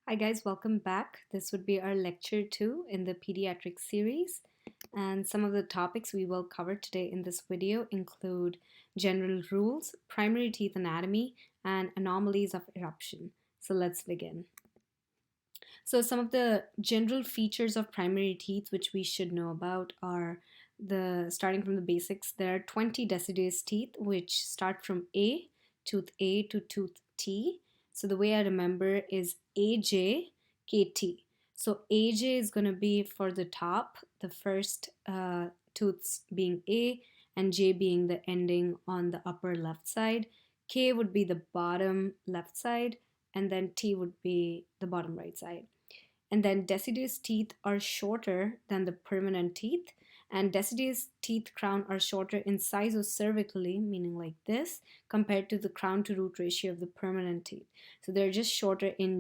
Hi guys, welcome back. This would be our lecture 2 in the pediatric series, and some of the topics we will cover today in this video include general rules, primary teeth anatomy, and anomalies of eruption. So let's begin. So some of the general features of primary teeth which we should know about are starting from the basics. There are 20 deciduous teeth which start from tooth A to tooth T. So the way I remember is AJ, KT. So AJ is going to be for the top, the first tooths being A, and J being the ending on the upper left side. K would be the bottom left side, and then T would be the bottom right side. And then deciduous teeth are shorter than the permanent teeth, and deciduous teeth crown are shorter incisor-cervically, meaning like this, compared to the crown to root ratio of the permanent teeth. So they're just shorter in